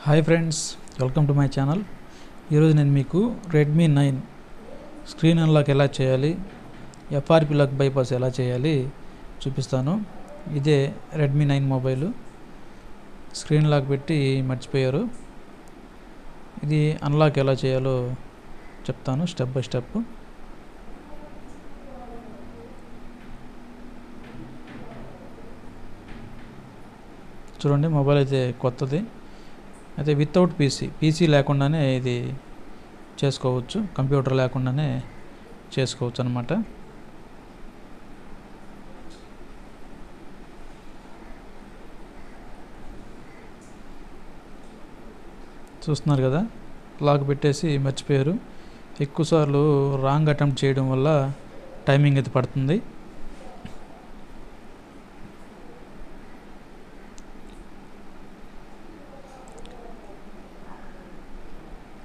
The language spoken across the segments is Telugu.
Hi friends, welcome to my channel. ఈరోజు నేను మీకు రెడ్మీ 9 స్క్రీన్ అన్లాక్ ఎలా చేయాలి, ఎఫ్ఆర్పి లాక్ బైపాస్ ఎలా చేయాలి చూపిస్తాను. ఇదే రెడ్మీ 9 మొబైల్. స్క్రీన్ లాక్ పెట్టి మర్చిపోయారు. ఇది అన్లాక్ ఎలా చేయాలో చెప్తాను స్టెప్ బై స్టెప్. చూడండి, మొబైల్ అయితే కొత్తది, అయితే వితౌట్ పీసీ లేకుండానే ఇది చేసుకోవచ్చు, కంప్యూటర్ లేకుండానే చేసుకోవచ్చు అన్నమాట. చూస్తున్నారు కదా, లాక్ పెట్టేసి మర్చిపోయారు. ఎక్కువసార్లు రాంగ్ అటెంప్ట్ చేయడం వల్ల టైమింగ్ అయితే పడుతుంది.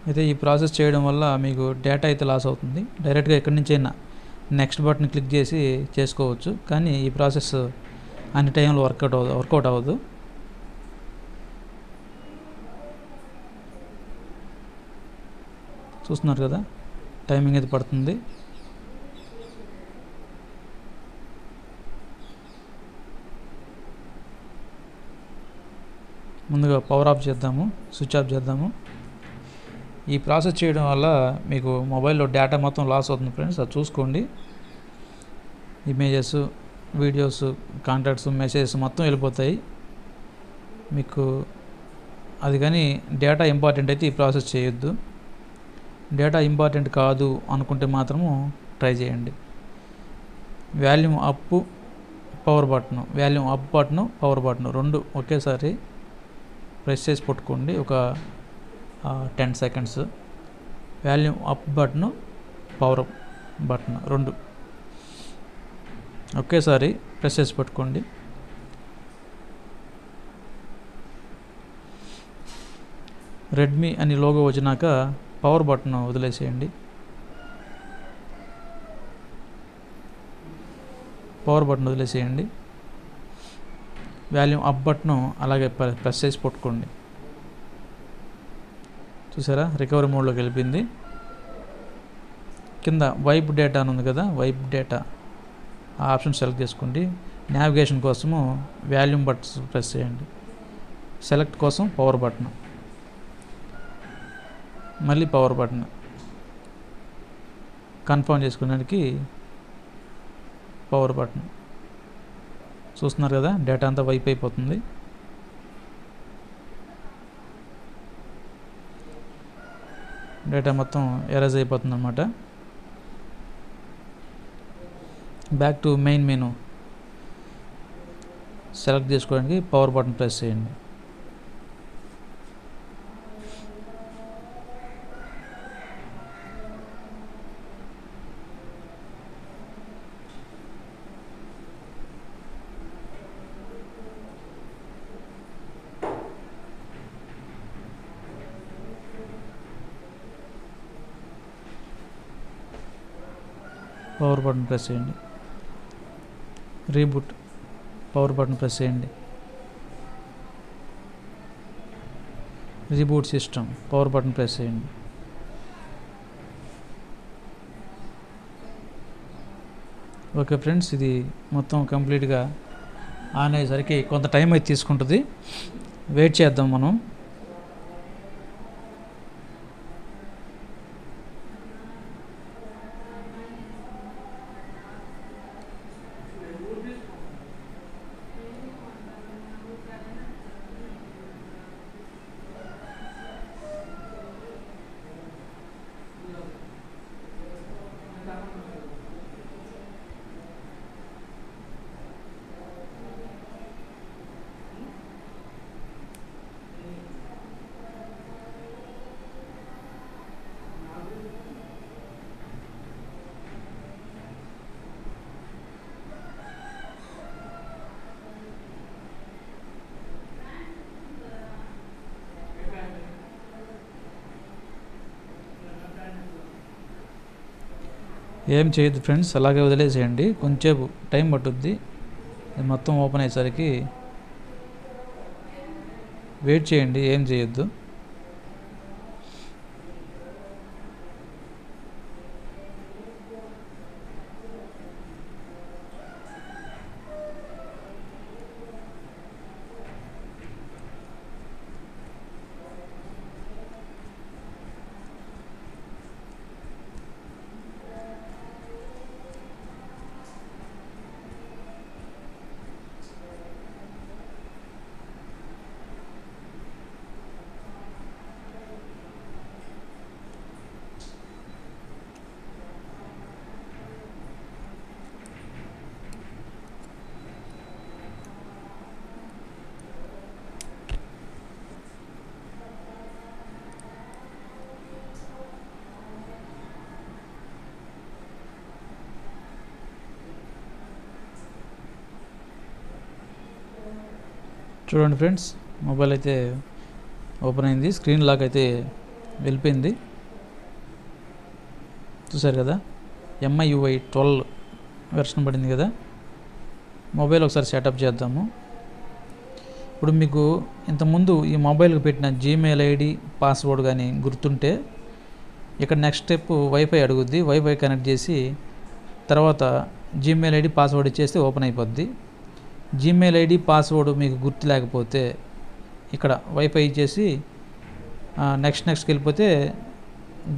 అయితే ఈ ప్రాసెస్ చేయడం వల్ల మీకు డేటా అయితే లాస్ అవుతుంది. డైరెక్ట్గా ఎక్కడి నుంచి అయినా నెక్స్ట్ బటన్ క్లిక్ చేసి చేసుకోవచ్చు, కానీ ఈ ప్రాసెస్ అన్ని టైంలో వర్కౌట్ అవ్వదు. చూస్తున్నారు కదా, టైమింగ్ అయితే పడుతుంది. ముందుగా పవర్ ఆఫ్ చేద్దాము, స్విచ్ ఆఫ్ చేద్దాము. ఈ ప్రాసెస్ చేయడం వల్ల మీకు మొబైల్లో డేటా మొత్తం లాస్ అవుతుంది ఫ్రెండ్స్, అది చూసుకోండి. ఇమేజెస్, వీడియోస్, కాంటాక్ట్స్, మెసేజెస్ మొత్తం వెళ్ళిపోతాయి మీకు. అది కానీ డేటా ఇంపార్టెంట్ అయితే ఈ ప్రాసెస్ చేయొద్దు. డేటా ఇంపార్టెంట్ కాదు అనుకుంటే మాత్రము ట్రై చేయండి. Volume up, power button, volume up button, power button రెండు ఒకేసారి ప్రెస్ చేసి పట్టుకోండి. ఒక 10 seconds. Volume up button, power button రెండు ఒకేసారి ప్రెస్ చేసి పట్టుకోండి. రెడ్మీ అని లోగో వచ్చినాక పవర్ బటన్ వదిలేసేయండి. వాల్యూమ్ అప్ బటన్ అలాగే ప్రెస్ చేసి పట్టుకోండి. చూసారా, రికవరీ మోడ్లోకి వెళ్ళిపోయింది. కింద వైప్ డేటా అని ఉంది కదా, వైప్ డేటా ఆ ఆప్షన్ సెలెక్ట్ చేసుకోండి. నావిగేషన్ కోసము వాల్యూమ్ బటన్స్ ప్రెస్ చేయండి. సెలెక్ట్ కోసం పవర్ బటన్, మళ్ళీ పవర్ బటన్. కన్ఫర్మ్ చేసుకోవడానికి పవర్ బటన్. చూస్తున్నారు కదా, డేటా అంతా వైప్ అయిపోతుంది. డేటా మొత్తం ఎరేజ్ అయిపోతుంది అన్నమాట. Back to main menu select చేసుకోవడానికి పవర్ బటన్ ప్రెస్ చేయండి. పవర్ బటన్ ప్రెస్ చేయండి. రీబూట్, పవర్ బటన్ ప్రెస్ చేయండి. Reboot system, power button press చేయండి. ఓకే ఫ్రెండ్స్, ఇది మొత్తం కంప్లీట్గా ఆన్ అయ్యేసరికి కొంత టైం అయితే తీసుకుంటుంది. వెయిట్ చేద్దాం మనం. ఏం చేయొద్దు ఫ్రెండ్స్, అలాగే వదిలేసేయండి. కొంచెంసేపు టైం పట్టుద్ది. మొత్తం ఓపెన్ అయ్యేసరికి వెయిట్ చేయండి, ఏం చేయొద్దు. చూడండి ఫ్రెండ్స్, మొబైల్ అయితే ఓపెన్ అయింది, స్క్రీన్ లాక్ అయితే వెళ్ళిపోయింది. చూసారు కదా, MIUI 12 వెర్షన్ పడింది కదా. మొబైల్ ఒకసారి సెటప్ చేద్దాము. ఇప్పుడు మీకు ఇంతకుముందు ఈ మొబైల్కి పెట్టిన జీమెయిల్ ఐడి పాస్వర్డ్ కానీ గుర్తుంటే, ఇక్కడ నెక్స్ట్ స్టెప్ వైఫై అడుగుద్ది. వైఫై కనెక్ట్ చేసి తర్వాత జీమెయిల్ ఐడి పాస్వర్డ్ ఇచ్చేస్తే ఓపెన్ అయిపోద్ది. జీమెయిల్ ఐడి పాస్వర్డ్ మీకు గుర్తు లేకపోతే ఇక్కడ వైఫై ఇచ్చేసి నెక్స్ట్కి వెళ్ళిపోతే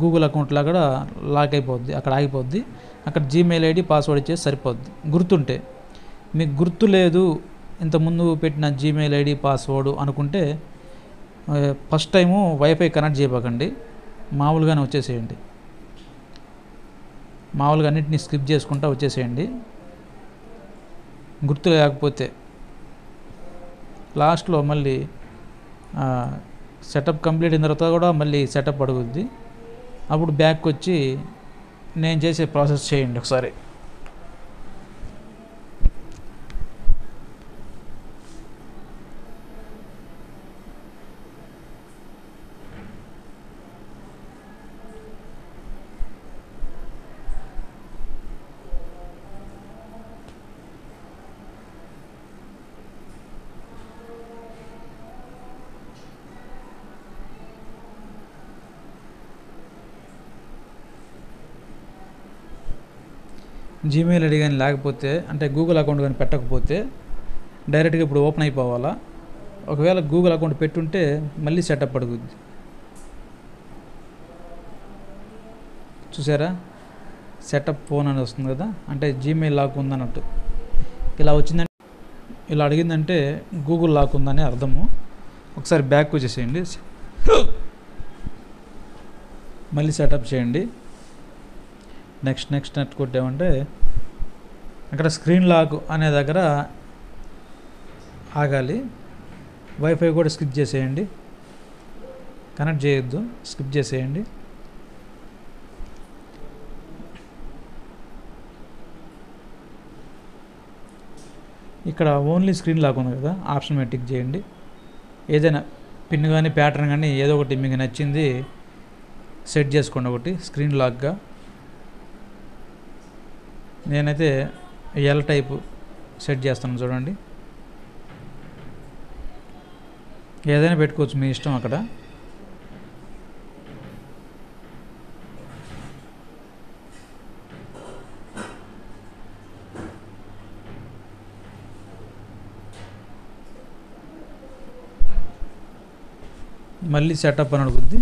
గూగుల్ అకౌంట్లో కూడా లాక్ అయిపోద్ది, అక్కడ ఆగిపోద్ది. అక్కడ జీమెయిల్ ఐడి పాస్వర్డ్ ఇచ్చేసి సరిపోద్ది గుర్తుంటే. మీకు గుర్తు లేదు ఇంతకుముందు పెట్టిన జీమెయిల్ ఐడి పాస్వర్డ్ అనుకుంటే ఫస్ట్ టైము వైఫై కనెక్ట్ చేయకండి, మామూలుగానే వచ్చేసేయండి. మామూలుగా అన్నింటినీ స్కిప్ చేసుకుంటూ వచ్చేసేయండి. గుర్తు లేకపోతే లాస్ట్లో మళ్ళీ సెటప్ కంప్లీట్ అయిన తర్వాత కూడా మళ్ళీ సెటప్ అడుగుద్ది. అప్పుడు బ్యాక్ వచ్చి నేను చేసే ప్రాసెస్ చేయండి ఒకసారి. జీమెయిల్ ఐడి కానీ లేకపోతే, అంటే గూగుల్ అకౌంట్ కానీ పెట్టకపోతే డైరెక్ట్గా ఇప్పుడు ఓపెన్ అయిపోవాలా. ఒకవేళ గూగుల్ అకౌంట్ పెట్టుంటే మళ్ళీ సెటప్ అడుగుద్ది. చూసారా, సెటప్ ఫోన్ అని వస్తుంది కదా, అంటే జీమెయిల్ లాక్ ఉందన్నట్టు. ఇలా వచ్చిందంటే, ఇలా అడిగిందంటే గూగుల్ లాక్ ఉందని అర్థము. ఒకసారి బ్యాక్ వచ్చేసేయండి, మళ్ళీ సెటప్ చేయండి. నెక్స్ట్ కొట్టామంటే అక్కడ స్క్రీన్ లాక్ అనే దగ్గర ఆగాలి. వైఫై కూడా స్కిప్ చేసేయండి, కనెక్ట్ చేయొద్దు, స్కిప్ చేసేయండి. ఇక్కడ ఓన్లీ స్క్రీన్ లాక్ ఉంది కదా, ఆప్షన్ మీద టిక్ చేయండి. ఏదైనా పిన్ కానీ ప్యాటర్న్ కానీ ఏదో ఒకటి మీకు నచ్చింది సెట్ చేసుకోండి. ఒకటి స్క్రీన్ లాక్గా నేనైతే ఎల్ టైపు సెట్ చేస్తాను. చూడండి, ఏదైనా పెట్టుకోవచ్చు, మీ ఇష్టం. అక్కడ మళ్ళీ సెటప్ అని అడుగుద్ది,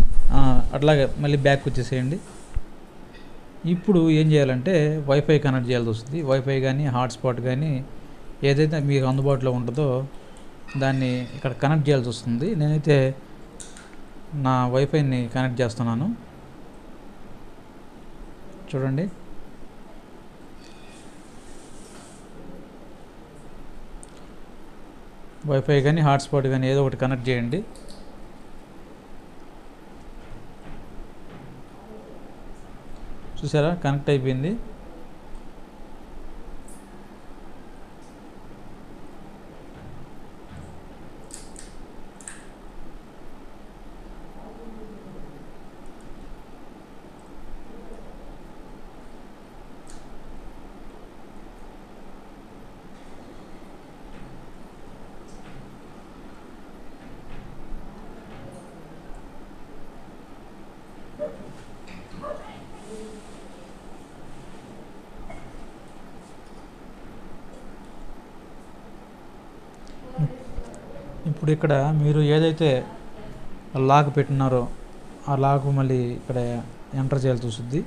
అట్లాగే మళ్ళీ బ్యాక్ వచ్చేసేయండి. ఇప్పుడు ఏం చేయాలంటే వైఫై కనెక్ట్ చేయాల్సి వస్తుంది. వైఫై కానీ హాట్స్పాట్ కానీ ఏదైతే మీకు అందుబాటులో ఉంటుందో దాన్ని ఇక్కడ కనెక్ట్ చేయాల్సి వస్తుంది. నేనైతే నా వైఫైని కనెక్ట్ చేస్తున్నాను. చూడండి, వైఫై కానీ హాట్స్పాట్ కానీ ఏదో ఒకటి కనెక్ట్ చేయండి. చూసారా, కనెక్ట్ అయిపోయింది. ఇప్పుడు ఇక్కడ మీరు ఏదైతే లాక్ పెట్టినారో ఆ లాక్ మళ్ళీ ఇక్కడ ఎంటర్ చేయాల్సి వస్తుంది.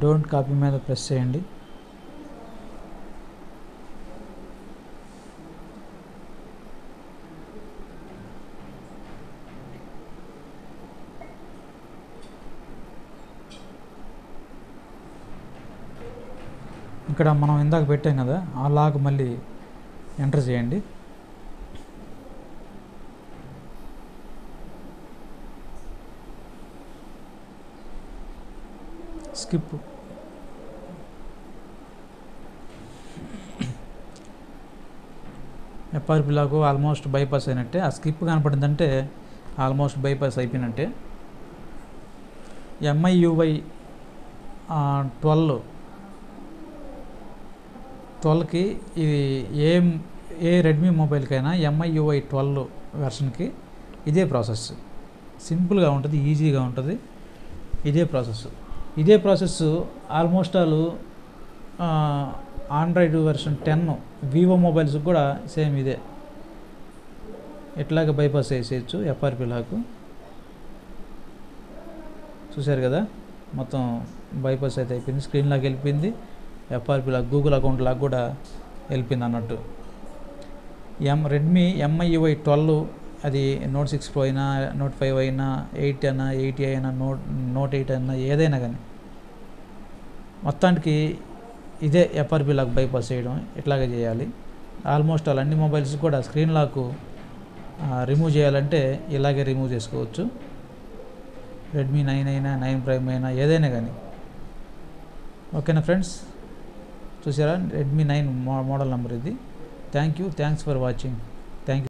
డోంట్ కాపీ మీద ప్రెస్ చేయండి. ఇక్కడ మనం ఇందాక పెట్టాం కదా, ఆ లాగ్ మళ్ళీ ఎంటర్ చేయండి. Skip FRP lock almost bypass అయినట్టే. ఆ స్కిప్ కనపడిందంటే ఆల్మోస్ట్ బైపాస్ అయిపోయినట్టే. MIUI 12కి ఇది ఏ రెడ్మీ మొబైల్కైనా MIUI 12 వెర్షన్కి ఇదే ప్రాసెస్. సింపుల్గా ఉంటుంది, ఈజీగా ఉంటుంది. ఇదే process almost all Android version 10 Vivo మొబైల్స్కి కూడా సేమ్ ఇదే. ఎట్లాగ బైపాస్ చేసేయచ్చు ఎఫ్ఆర్పి లాగ్. చూశారు కదా, మొత్తం బైపాస్ అయితే అయిపోయింది. స్క్రీన్ లాగ్ వెళ్ళిపోయింది, FRP lock Google account lock కూడా వెళ్ళిపోయింది అన్నట్టు. రెడ్మీ MIUI 12 అది నోట్ 6 Pro అయినా, నోట్ 5 అయినా, 8 అయినా, 80 అయినా, నోట్ 8 అయినా, ఏదైనా కానీ మొత్తానికి ఇదే ఎఫ్ఆర్పి లాగ్ బైపాస్ చేయడం ఇట్లాగే చేయాలి. ఆల్మోస్ట్ ఆల్ అన్ని మొబైల్స్ కూడా స్క్రీన్ లాక్ రిమూవ్ చేయాలంటే ఇలాగే రిమూవ్ చేసుకోవచ్చు. రెడ్మీ 9 అయినా, 9 Prime అయినా, ఏదైనా కానీ. ఓకేనా ఫ్రెండ్స్, చూసారా రెడ్మీ 9 మోడల్ నెంబర్ ఇది. Thanks for watching. Thank you.